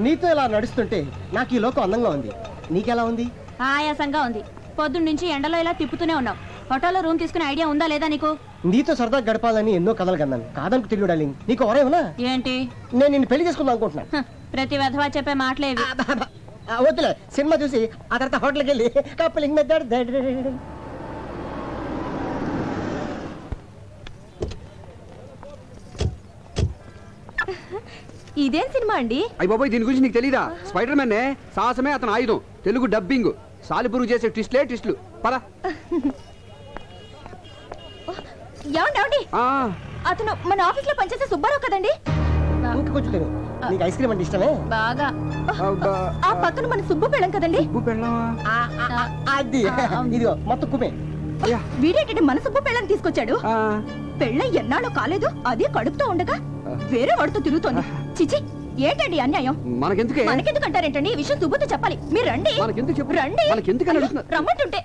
నీతో ఇలా నడుస్తుంటే నాకు ఈ లోకం అందంగా ఉంది. నీకెలా ఉంది? ఆయాసంగా ఉంది. పొద్దున్న నుంచి ఎండలో ఇలా తిప్పుతూనే ఉన్నావు. హోటల్లో రూమ్ తీసుకునే ఐడియా ఉందా లేదా నీకు? నీతో సరదా గడపాలని ఎన్నో కథలు కన్నాను. కాదనుకు తెలియదు డార్లింగ్. నీకు ఎవరేమన్నా ఏంటి? నేను నిన్ను పెళ్లి చేసుకుందాం అనుకుంటున్నాను. ప్రతి వెధవా చెప్పే మాటలేవి. వద్దులే, సినిమా చూసి ఆ తర్వాత హోటల్కి వెళ్ళి కప్పులింగ్ మెథడ్. ఇదేం సినిమా అండి? అయ్య బాబాయ్, దీని గురించి నీకు తెలీదా? స్పైడర్ మ్యాన్ సాహసమే అతను ఆయుధం. తెలుగు డబ్బింగ్. సాలిపురుగు చేసే ట్విస్టులు. పద. ఏమండి, అతను మన ఆఫీస్ లో పనిచేసే సుబ్బారావు కదండి? ఇంకా కొంచెం తిను. నీకు ఐస్ క్రీమ్ అంటే ఇష్టమే? బాగా. ఆ పక్కన మన సుబ్బు పెళ్ళం కదండి? అది ఇదిగో మొత్తం కుమే. వీడేంటంటే మన సుబ్బు పెళ్ళని తీసుకొచ్చాడు. పెళ్ళ ఎన్నాళ్ళు కాలేదు, అదే కడుపుతో ఉండగా వేరే వాడితో తిరుగుతోంది. చిచి, ఏంటండి అన్యాయం? మనకెందుకు అంటారేంటండి? ఈ విషయం సుబ్బుతో చెప్పాలి. మీరు రండి. రండి, రమ్మంటుంటే.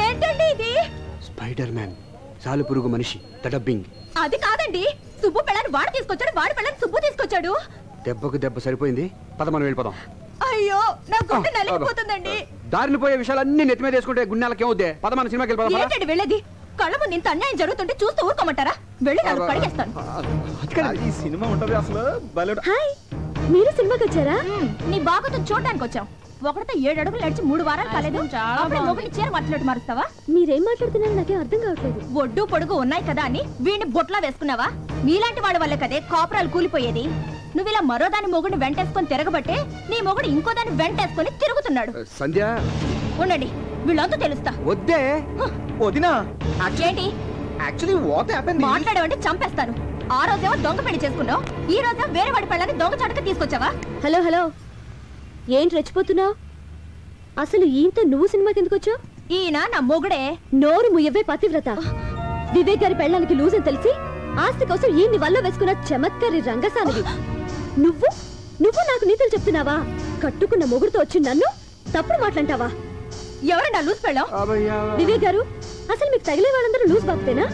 ఏంటండి ఇది? స్పైడర్ మ్యాన్, సాలిపురుగు మనిషి, డబ్బింగ్. అది కాదండి, సుబ్బు పెళ్ళని వాడు తీసుకొచ్చాడు, వాడి పెళ్ళని సుబ్బు తీసుకొచ్చాడు. దెబ్బకు దెబ్బ సరిపోయింది. పద, మనం వెళ్ళిపోదాం. అయ్యో, నా గుండె నలిగిపోతుందండి. దారిని పోయే విషయాలన్నీ నెత్తి మీద వేసుకుంటే గుండెలకి ఏమవుద్ది? పద, మన సినిమాకి వెళ్ళిపోదాం. ఏంటండి వెళ్ళేది? కళ్ళ ముందు ఇంత అన్యాయం జరుగుతుంటే చూస్తూ ఊరుకోమంటారా? వెళ్ళి నన్ను కడిగేస్తాను. ఈ సినిమా ఉంటది అసలు. హాయ్, మీరు సినిమాకి వచ్చారా? నీ బాగుతో చూడడానికి వచ్చాం. ఒకటితో 7 అడుగులు నడిచి 3 వారాలు కాలేదు. మొగుడిని చీర మాట్లాడి మారుస్తావా? మీరేం మాట్లాడుతున్నారో నాకేం అర్థం కావట్లేదు. ఒడ్డు పొడుగు ఉన్నాయి కదా అని వీడిని బొట్లా వేసుకున్నావా? నీలాంటి వాళ్ళ వల్ల కదే కాపురాలు కూలిపోయేది. నువ్వు ఇలా మరో దాని మొగుడిని వెంటేసుకొని తిరగబట్టే నీ మొగుడు ఇంకో దాన్ని వెంటేసుకొని తిరుగుతున్నాడు. సంధ్య, ఉండండి, వీళ్ళంతా తెలుస్తా. వద్దే వదినా. ఏంటి? Actually what happened? మాట్లాడేవంటే చంపేస్తాను. ఆ రోజేమో దొంగ పెళ్లి చేసుకున్నావు, ఈ రోజేమో వేరే వాడి పెళ్ళని దొంగ చాటుగా తీసుకొచ్చావా? హలో హలో, ఏంటి రెచ్చిపోతున్నావు? అసలు ఈయనతో నువ్వు సినిమాకి ఎందుకు వచ్చావు? ఈయన నా మొగుడే. నోరు ముయ్యవే పతివ్రత. వివేక్ గారి పెళ్ళానికి లూజ్ అని తెలిసి ఆస్తి కోసం ఈయన్ని వల్ల వేసుకున్న చమత్కారి రంగసానివి. నువ్వు నాకు నీతులు చెప్తున్నావా? కట్టుకున్న మొగుడుతో వచ్చి నన్ను తప్పుడు మాట్లాంటావా? ఎవరన్నా లూజ్ పెళ్ళాం? వివేక్ గారు, అసలు మీకు తగిలే వాళ్ళందరూ లూజ్ బాగుతేనా?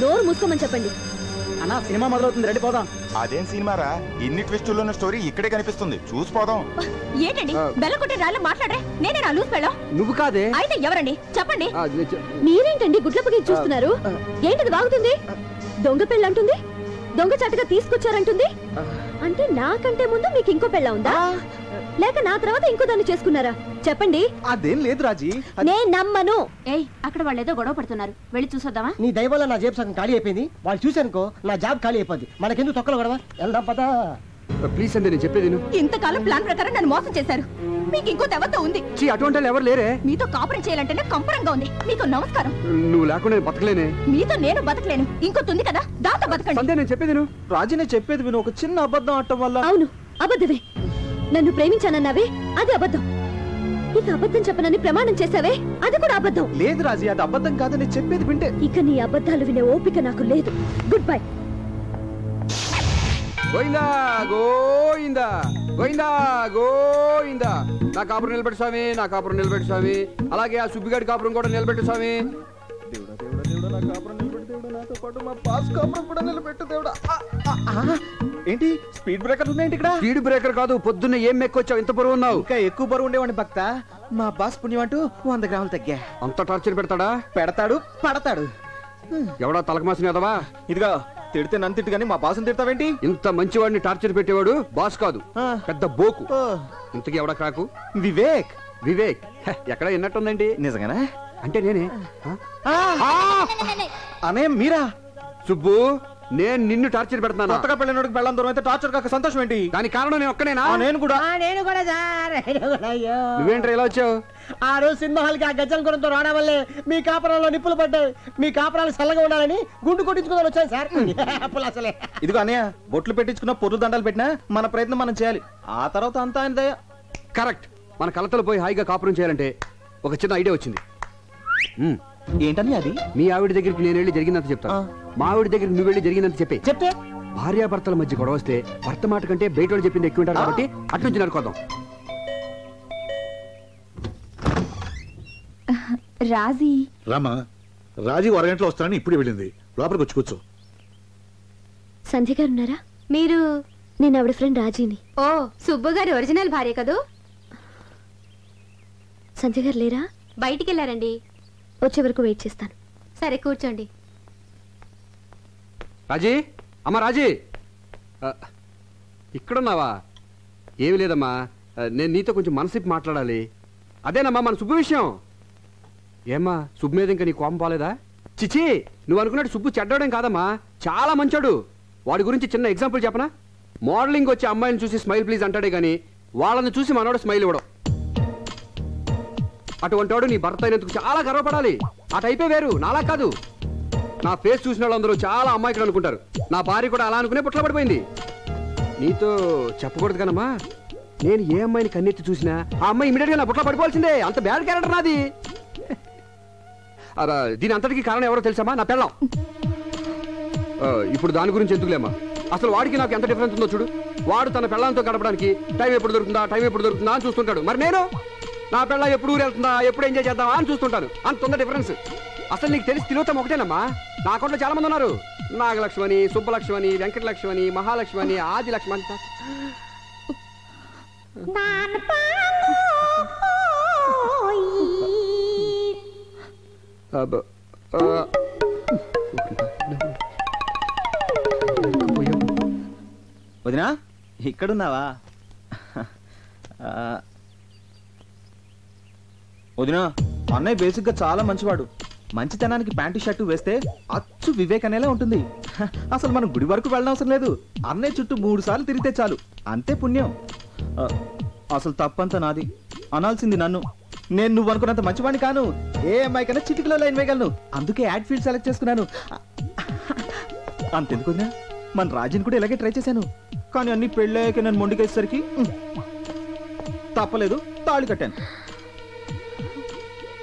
నోరు మూసుకోమని చెప్పండి. అన్నా, సినిమా మొదలవుతుంది, రెడీ పోదాం. అదేం సినిమారా? ఇన్ని ట్విస్టుల్లో ఉన్న స్టోరీ ఇక్కడే కనిపిస్తుంది, చూసిపోదాం. ఏంటండి బెల్లకొట్టి రాళ్ళు మాట్లాడరే? నేనే నా లూజ్ పెళ్ళాం? నువ్వు కాదే. అయితే ఎవరండి చెప్పండి. మీరేంటండి గుడ్లపకి చూస్తున్నారు? ఏంటిది బాగుతుంది? దొంగ పెళ్ళంటుంది, దొంగ చాటుగా తీసుకొచ్చారంటుంది. అంటే నాకంటే ముందు మీకు ఇంకో పెళ్ళ ఉందా, లేక నా తర్వాత ఇంకో దాన్ని చేసుకున్నారా? చెప్పండి. అదేం లేదు రాజీ, నేను నమ్మను. ఏయ్, అక్కడ వాళ్ళు ఏదో గొడవ పడుతున్నారు, వెళ్ళి చూసొద్దామా? నీ దయ వల్ల నా జేబు సగం ఖాళీ అయిపోయింది. వాళ్ళు చూసానుకో నా జాబ్ ఖాళీ అయిపోద్ది. మనకెందుకు తొక్కలు గొడవ? వెళ్దాం పదా. ప్లీజ్ అండి, నేను చెప్పేది. ఇంతకాలం ప్లాన్ ప్రకారం నన్ను మోసం చేశారు. మీకు ఇంకో దేవత ఉంది. అటువంటి వాళ్ళు ఎవరు లేరే. మీతో కాపురం చేయాలంటేనే కంపరంగా ఉంది. మీకు నమస్కారం. నువ్వు లేకుండా బతకలేనే. మీతో నేను బతకలేను. ఇంకోటి కదా, దాంతో బతకండి. సంధ్య, నేను చెప్పేది రాజీ, నేను చెప్పేది విను. ఒక చిన్న అబద్ధం ఆడటం వల్ల. అవును, అబద్ధమే. నన్ను ప్రేమించానన్నావే, అది అబద్ధం. ఇక అబద్ధం చెప్పనని ప్రమాణం చేసావే, అది కూడా అబద్ధం. లేదు రాజీ, అది అబద్ధం కాదు, నేను చెప్పేది వింటే. ఇక నీ అబద్ధాలు వినే ఓపిక నాకు లేదు. Good bye. గోయిందా గోయిందా గోయిందా గోయిందా. నా కాపురం నిలబెట్టు స్వామి, నా కాపురం నిలబెట్టు స్వామి. అలాగే ఆ సుబ్బిగాడి కాపురం కూడా నిలబెట్టు స్వామి. దేవుడా దేవుడా దేవుడా, నా కాపురం నిలబెట్టు దేవుడా. నాతో పాటు మా బాస్ కాపురం కూడా నిలబెట్టు దేవుడా. ఏంటి స్పీడ్ బ్రేకర్ ఉన్నాయండి ఇక్కడ? స్పీడ్ బ్రేకర్ కాదు, పొద్దున్న ఏం మెక్కొచ్చావు, ఇంత బరువు ఉన్నావు. ఇంకా ఎక్కువ బరువు ఉండేవాడిని భక్త. మా బాస్ పుణ్యం అంటూ 100 గ్రాములు తగ్గా. అంత టార్చర్ పెడతాడా? పెడతాడు, పడతాడు. ఎవడా తలకమాసిన ఎదవా? ఇదిగా తిడితే నన్ను తిట్టు కానీ మా బాసుని తిడతావేంటి? ఇంత మంచివాడిని టార్చర్ పెట్టేవాడు బాస్ కాదు, పెద్ద బోకు. ఇంతకీ ఎవడా క్రాకు? వివేక్. వివేక్ ఎక్కడ విన్నట్టుందండి. నిజంగానా? అంటే నేనే. అనే మీరా? సుబ్బు, నేను నిన్ను టార్చర్ పెడతాను. కొత్తగా పెళ్ళినోడికి పెళ్ళం దూరం అయితే టార్చర్ కాక సంతోషం ఏంటి? దానికి కారణం నేను ఒక్కనేనా? నేను కూడా సార్. నువ్వేంట్రా ఇలా వచ్చావు? ఆ రోజు సినిమా హాల్కి ఆ గజ్జల గురంతో రావడం వల్లే మీ కాపురంలో నిప్పులు పడ్డాయి. మీ కాపురాలు చల్లగా ఉండాలని గుండు కొట్టించుకుందని వచ్చాను సార్. అసలే ఇదిగో అన్నయ్య, బొట్లు పెట్టించుకున్న పొర్రు దండాలు పెట్టినా మన ప్రయత్నం మనం చేయాలి. ఆ తర్వాత అంతా ఆయన దయ. కరెక్ట్. మన కలతలు పోయి హాయిగా కాపురం చేయాలంటే ఒక చిన్న ఐడియా వచ్చింది. ఏంటని అది? మీ ఆవిడ దగ్గరికి నేను వెళ్ళి జరిగిందంత చెప్తాను, మా ఆవిడ దగ్గరికి నువ్వు వెళ్ళి జరిగిందంత చెప్తే భార్యాభర్తల మధ్య గొడవ వస్తే భర్త మాట కంటే బయట వాళ్ళు చెప్పింది ఎక్కువ ఉంటారు కాబట్టి అట్నుంచి నడుకోదాం. రాజీ, రామా, రాజీ అరగంటలో వస్తానని ఇప్పుడు వెళ్ళింది. లోపలికి వచ్చి కూర్చో. సంధ్య గారు ఉన్నారా? మీరు? నేను ఆవిడ ఫ్రెండ్ రాజీని. ఓ, సుబ్బు గారి ఒరిజినల్ భార్య కదూ? సంధ్య గారు లేరా? బయటికి వెళ్ళారండి. వచ్చే వరకు వెయిట్ చేస్తాను. సరే కూర్చోండి. రాజీ, అమ్మా రాజీ, ఇక్కడున్నావా? ఏమి లేదమ్మా, నేను నీతో కొంచెం మనసిప్పి మాట్లాడాలి. అదేనమ్మా మన సుబ్బు విషయం. ఏమ్మా సుబ్బు మీద ఇంకా నీ కోపం పోలేదా? చిచి, నువ్వు అనుకున్నట్టు సుబ్బు చెడ్డోడేం కాదమ్మా, చాలా మంచోడు. వాడి గురించి చిన్న ఎగ్జాంపుల్ చెప్పనా? మోడలింగ్ వచ్చే అమ్మాయిని చూసి స్మైల్ ప్లీజ్ అంటాడే కానీ వాళ్ళని చూసి మనోడు స్మైల్ ఇవ్వడం. అటువంటి వాడు నీ భర్త అయినందుకు చాలా గర్వపడాలి. ఆ టైపే వేరు, నాలా కాదు. నా ఫేస్ చూసిన వాళ్ళందరూ చాలా అమ్మాయికులు అనుకుంటారు. నా భార్య కూడా అలా అనుకునే పుట్ల పడిపోయింది. నీతో చెప్పకూడదు కనమ్మా, నేను ఏ అమ్మాయిని కన్నెత్తి చూసినా ఆ అమ్మాయి ఇమీడియట్ గా నా పుట్ల పడిపోవాల్సిందే. అంత బ్యాడ్ క్యారెక్టర్ నాది. దీని అంతటికి కారణం ఎవరో తెలుసామా? నా పెళ్ళం. ఇప్పుడు దాని గురించి ఎందుకులేమ్మా, అసలు వాడికి నాకు ఎంత డిఫరెన్స్ ఉందో చూడు. వాడు తన పెళ్ళంతో గడపడానికి టైం ఎప్పుడు దొరుకుతుందా అని చూస్తుంటాడు. మరి నేను నా పెళ్ళ ఎప్పుడు ఊరు వెళ్తుందా, ఎప్పుడు ఎంజాయ్ చేద్దామా అని చూస్తుంటాను. అంత ఉంది డిఫరెన్స్. అసలు నీకు తెలిసి తిరుగుతాం ఒకటేనమ్మా. నా అకౌంట్లో చాలా మంది ఉన్నారు. నాగలక్ష్మణి, సుబ్బలక్ష్మణి, వెంకటలక్ష్మణి, మహాలక్ష్మణి, ఆది లక్ష్మణి. వదినా ఇక్కడున్నావా? వదినా, అన్నయ్య బేసిక్ గా చాలా మంచివాడు. మంచితనానికి ప్యాంటు షర్టు వేస్తే అచ్చు వివేక్ అనేలా ఉంటుంది. అసలు మనం గుడి వరకు వెళ్ళనవసరం లేదు. అన్నయ్య చుట్టూ 3 సార్లు తిరిగితే చాలు, అంతే పుణ్యం. అసలు తప్పంతా నాది, అనాల్సింది నన్ను. నేను నువ్వు అనుకున్నంత మంచివాడిని కాను. ఏ అమ్మాయి కన్నా చిటికలో లైన్ వేయగలను. అందుకే యాడ్ ఫీల్డ్ సెలెక్ట్ చేసుకున్నాను. అంతెందుకు వదినా, మన రాజుని కూడా ఇలాగే ట్రై చేశాను. కానీ అన్ని పెళ్ళాక నన్ను మొండికేసరికి తప్పలేదు, తాళి కట్టాను.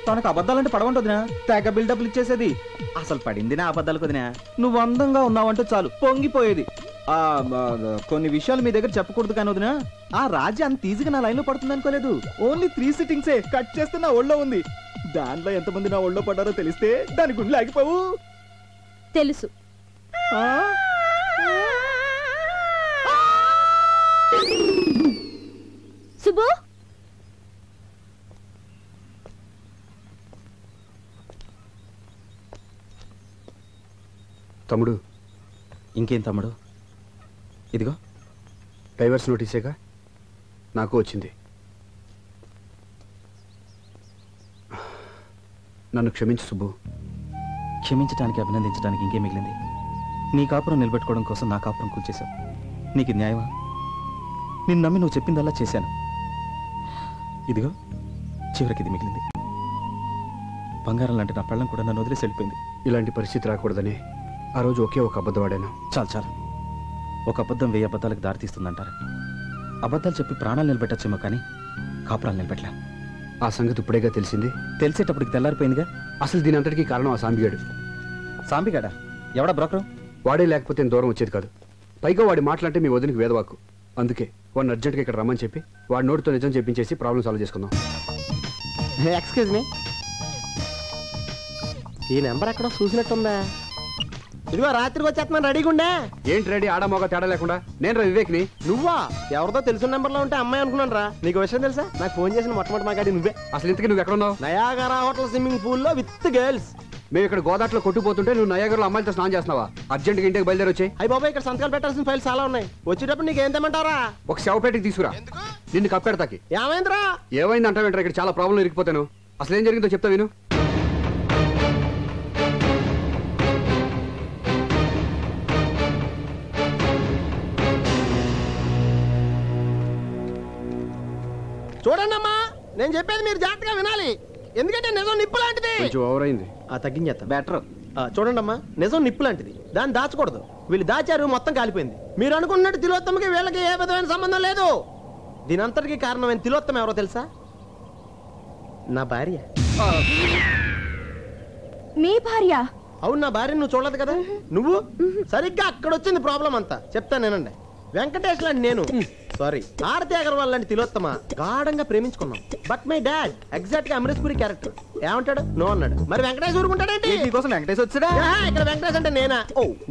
తనకు అబద్ధాలంటే పడవంటదినా, తెగ బిల్డప్లు ఇచ్చేసేది. అసలు పడింది నా అబద్ధాలు కొదినా. నువ్వు అందంగా ఉన్నావంటే చాలు పొంగిపోయేది. కొన్ని విషయాలు మీ దగ్గర చెప్పకూడదు కానీ వదినా, ఆ రాజు అంత ఈజీగా నా లైన్లో పడుతుంది అనుకోలేదు. ఓన్లీ 3 సిట్టింగ్సే కట్ చేస్తే నా ఒళ్ళో ఉంది. దాంట్లో ఎంతమంది నా ఒళ్ళో పడ్డారో తెలిస్తే దాని గుండె ఆగిపోవు. తెలుసు. సుబ్బు, తమ్ముడు. ఇంకేం తమ్ముడు? ఇదిగో డైవర్స్ నోటీసేగా నాకు వచ్చింది. నన్ను క్షమించు సుబ్బు. క్షమించడానికి, అభినందించడానికి ఇంకేం మిగిలింది? నీ కాపురం నిలబెట్టుకోవడం కోసం నా కాపురం కూల్చేశావు. నీకు న్యాయమా? నిన్ను నమ్మి నువ్వు చెప్పిందల్లా చేశాను. ఇదిగో చివరికి ఇది మిగిలింది. బంగారం లాంటి నా పెళ్ళం కూడా నన్ను వదిలేసి వెళ్ళిపోయింది. ఇలాంటి పరిస్థితి రాకూడదని ఆ రోజు ఒకే ఒక అబద్ధం ఆడాను. చాలు. ఒక అబద్ధం 1000 అబద్ధాలకు దారితీస్తుందంటారు. అబద్ధాలు చెప్పి ప్రాణాలు నిలబెట్టచ్చేమో కానీ కాపురాలు నిలబెట్టలే. ఆ సంగతి ఇప్పుడేగా తెలిసింది. తెలిసేటప్పటికి తెల్లారిపోయిందిగా. అసలు దీని అంతటికీ కారణం ఆ సాంబిగాడు. సాంబిగాడా? ఎవడా బ్రోకరు? వాడే లేకపోతే దూరం వచ్చేది కాదు. పైగా వాడి మాటలంటే మీ వదినికి వేదవాక్కు. అందుకే వాడిని అర్జెంట్గా ఇక్కడ రమ్మని చెప్పి వాడి నోటితో నిజం చెప్పించేసి ప్రాబ్లం సాల్వ్ చేసుకుందాం. ఎక్స్క్యూజ్ మీ, ఈ నెంబర్ ఎక్కడో చూసినట్టుందా? ఇదిగో రాత్రికి వచ్చేస్తున్నాను, రెడీగా ఉండే. ఏంటి రెడీ? ఆడమోగా తేడా లేకుండా. నేను రా వివేక్ని. నువ్వా? ఎవరితో తెలిసిన నెంబర్లో ఉంటే అమ్మాయి అనుకున్నాను రా. నీకు విషయం తెలుసా? నాకు ఫోన్ చేసిన మొట్టమొదటి మాగాడి నువ్వే. అసలు ఇంతకీ నువ్వు ఎక్కడ ఉన్నావు? నయాగరా హోటల్ స్విమ్మింగ్ పూల్లో విత్ గర్ల్స్. మేము ఇక్కడ గోదాట్లో కొట్టుకుపోతుంటే నువ్వు నయాగర్లో అమ్మాయిలతో స్నానం చేస్తున్నావా? అర్జెంట్గా ఇంటికి బయలుదేరి వచ్చాయి. అయ్యి బాబాయ్, ఇక్కడ సంతకాలు పెట్టాల్సిన ఫైల్స్ చాలా ఉన్నాయి. వచ్చేటప్పుడు నీకు ఏం తెమ్మంటారా? ఒక శవపేటకి తీసుకురా. నిన్ను కప్పెడతాకి. ఏమైందిరా? ఏమైంది అంటావేంటారా? ఇక్కడ చాలా ప్రాబ్లం ఇరికిపోతాను. అసలు ఏం జరిగిందో చెప్తా విను. చూడండి అమ్మా, నేను చెప్పేది మీరు జాగ్రత్తగా వినాలి. ఎందుకంటే నిజం నిప్పు లాంటిది. కొంచెం ఓవర్ అయింది. తగ్గించేస్తా. బెటర్. చూడండి అమ్మా, నిజం నిప్పు లాంటిది, దాన్ని దాచకూడదు. వీళ్ళు దాచారు, మొత్తం కాలిపోయింది. మీరు అనుకున్నట్టు తిలోత్తమకి వీళ్ళకి ఏ విధమైన సంబంధం లేదు. దీనంతటికి కారణమైన తిలోత్తమ ఎవరో తెలుసా? నా భార్య. మీ భార్య? అవును, నా భార్య. నువ్వు చూడలేదు కదా. నువ్వు సరిగ్గా అక్కడ వచ్చింది ప్రాబ్లం అంతా. చెప్తాను నేనండి. వెంకటేష్ లాంటి నేను సారీ ఆరతి అగర్వాల్ లాంటి తిలోత్తమ గాఢంగా ప్రేమించుకున్నాం. బట్ మై డాడ్ ఎగ్జాక్ట్ గా అమరీష్ పురి క్యారెక్టర్. ఏమంటాడు? నో అన్నాడు. మరి వెంకటేష్ ఊరుకుంటాడేంటి? నీకోసం వెంకటేష్ వచ్చాడా? ఇక్కడ వెంకటేష్ అంటే నేనా?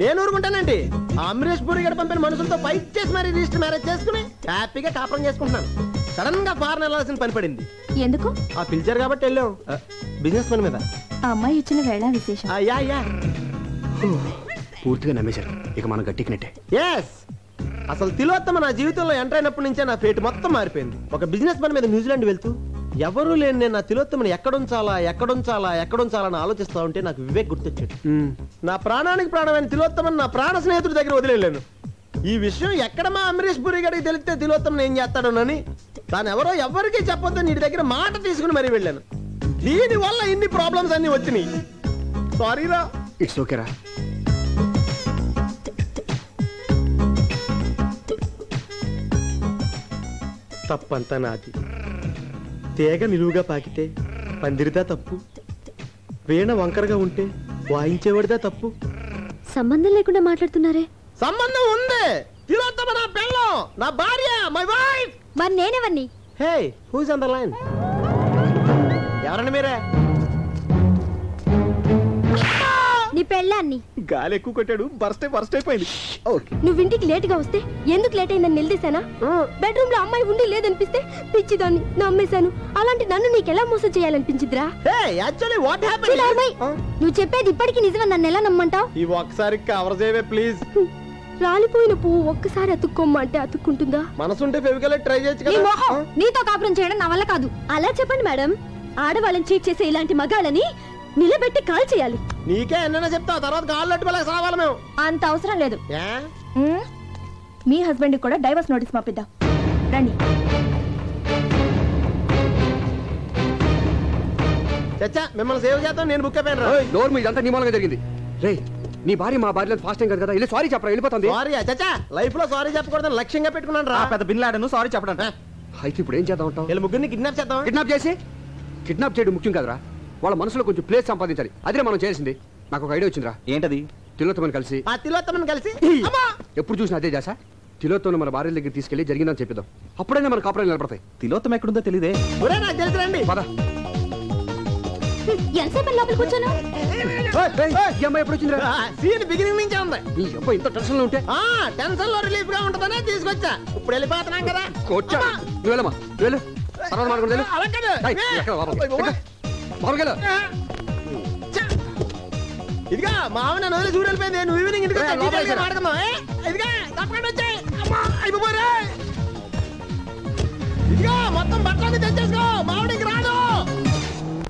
నేను ఊరుకుంటానండి. ఆ అమరీష్ పురి గారు పంపిన మనుషులతో ఫైట్ చేసి మరి రిజిస్టర్ మ్యారేజ్ చేసుకుని హ్యాపీగా కాపురం చేసుకుంటున్నాను. సడన్ గా ఫారెన్ వెళ్ళాల్సిన పని పడింది. ఎందుకు? ఆ పిలిచారు కాబట్టి వెళ్ళాం. బిజినెస్ పని మీద. ఆ అమ్మాయి ఇచ్చిన వేళ విశేషం. యా పూర్తిగా నమ్మేశారు. ఇక మనం గట్టికినట్టే. ఎస్, అసలు తిలోత్తమ నా జీవితంలో ఎంటర్ అయినప్పటి నుంచే నా ఫేట్ మొత్తం మారిపోయింది. ఒక బిజినెస్ పని మీద న్యూజిలాండ్ వెళ్తూ ఎవరూ లేని నేను నా తిలోత్తమని ఎక్కడుంచాలా అని ఆలోచిస్తా ఉంటే నాకు వివేక్ గుర్తొచ్చాడు. నా ప్రాణానికి ప్రాణమైన తిలోత్తమని నా ప్రాణ స్నేహితుడి దగ్గర వదిలేను. ఈ విషయం ఎక్కడ మా అమరీష్ పురి గారికి తెలిస్తే తిలోత్తమని ఏం చేస్తాడోనని తాను ఎవరికీ చెప్పొద్దు నీ దగ్గర మాట తీసుకుని మరీ వెళ్ళాను. దీని వల్ల ఇన్ని ప్రాబ్లమ్స్ అన్ని వచ్చినాయి. సారీరా. ఇట్స్ ఓకేరా. తప్పంతా నాది. తేగ నిలువుగా పాకితే పందిరిదా తప్పు, వీణ వంకరగా ఉంటే వాయించేవాడిదా తప్పు. సంబంధం లేకుండా మాట్లాడుతున్నారే. సంబంధం ఉంది. తిలోత్తమ నా పెళ్ళం, నా భార్య, మై వైఫ్. మరి నేనెవరిని? హే, హూస్ ఆన్ ద లైన్? ఎవరండి మీరే? నీ పెళ్ళాన్ని. గాలి ఎక్కువ కొట్టాడు, బర్స్ట్ అయిపోయింది. ఓకే, నువ్వు ఇంటికి లేట్ గా వస్తే ఎందుకు లేట్ అయిందని నిలదీశానా? బెడ్రూమ్ లో అమ్మాయి ఉండి లేదనిపిస్తే పిచ్చిదాన్ని నమ్మేశాను. అలాంటి నన్ను నీకెలా మోసం చేయాలనిపించిద్రా? హే, యాక్చువల్లీ వాట్ హ్యాపెండ్? నువ్వు చెప్పేది ఇప్పటికీ నిజమని నన్ను ఎలా నమ్మంటావు? ఈ ఒక్కసారి కవర్ చేయవే ప్లీజ్. రాలిపోయిన పువ్వు ఒక్కసారి అతుక్కోమ్మంటే అతుక్కుంటుందా? మనసుంటే ఫెవికల్ ట్రై చేయొచ్చు నీ కదా. మొహం, నీతో కాపురం చేయడం నా వల్ల కాదు. అలా చెప్పండి మేడం. ఆడవాళ్ళని చీట్ చేసే ఇలాంటి మగాళ్ళని నిలబెట్టి కాల్ చేయాలి. నీకే ఎన్నైనా చెప్తావు, తర్వాత కాళ్ళు అట్టుకోలేక సావాలి మేము. అంత అవసరం లేదు. ఏ? మీ హస్బెండ్ కూడా డైవర్స్ నోటీస్ పంపిద్దాం రండి. చచ్చా, మిమ్మల్ని సేవ్ చేద్దాం. నేను బుక్ అయిపోయాను. డోర్ మీద ఇదంతా నీ మూలంగా జరిగింది. రే, నీ భార్య మా భార్య ఫాస్ట్ టైం కదా, వెళ్ళి సారీ చెప్పరా, వెళ్ళిపోతుంది. సారీ చచ్చా, లైఫ్ లో సారీ చెప్పకూడదని లక్ష్యంగా పెట్టుకున్నాను రా. పెద్ద బిన్లాడను సారీ చెప్పడం. అయితే ఇప్పుడు ఏం చేద్దాం అంటావు? వీళ్ళ ముగ్గురిని కిడ్నాప్ చేద్దాం. కిడ్నాప్ చేయడం ముఖ్యం కదరా, వాళ్ళ మనసులో కొంచెం ప్లేస్ సంపాదించాలి. అదే మనం చేసింది. నాకు ఒక ఐడియా వచ్చిందిరా. ఏంటది? తిలోత్తమని కలిసి ఆ తిలోత్తమని కలిసి ఎప్పుడు చూసినా అదే చేసా. తిలోత్తమని మన భార్య దగ్గర తీసుకెళ్లి జరిగిందని చెప్పిద్దాం. అప్పుడైనా మన కాపురాలు నిలబడతాయి. తిలోత్తం ఎక్కడుందో తెలియదే. ఒరే, నాకు తెలుసు రండి. పద. ఎంతసేపు లోపల కూర్చోను? ఈ అమ్మాయి ఎప్పుడు వచ్చిందిరా? సీన్ బిగినింగ్ నుంచే ఉంది. నీ అబ్బాయి ఇంత టెన్షన్ లో ఉంటే టెన్షన్ లో రిలీఫ్ గా ఉంటుందనే తీసుకొచ్చా. ఇప్పుడు వెళ్ళిపోతున్నాం కదా. కొట్టా. నువ్వు వెళ్ళమ్మా, నువ్వు వెళ్ళు. తర్వాత మాట్లాడుకుంటూ వెళ్ళు. అలా కాదు. ఏయ్, ఎక్కడ లోపలికి? ఎక్కడ? లోపలికి వెళ్ళు. ఇదిగా మా ఆవిడ నన్ను వదిలి చూడు వెళ్ళిపోయింది. నువ్వు ఈవినింగ్ ఇంటికి వచ్చా, లోపలికి డీటెయిల్గా రా. మాట్లాడుకుందాం. ఇదిగా తప్పకుండా వచ్చాయి. అమ్మా అయిపోయి ఇదిగా మొత్తం బట్టలన్నీ తెచ్చేసుకో. మా ఆవిడ ఇంక రాదు.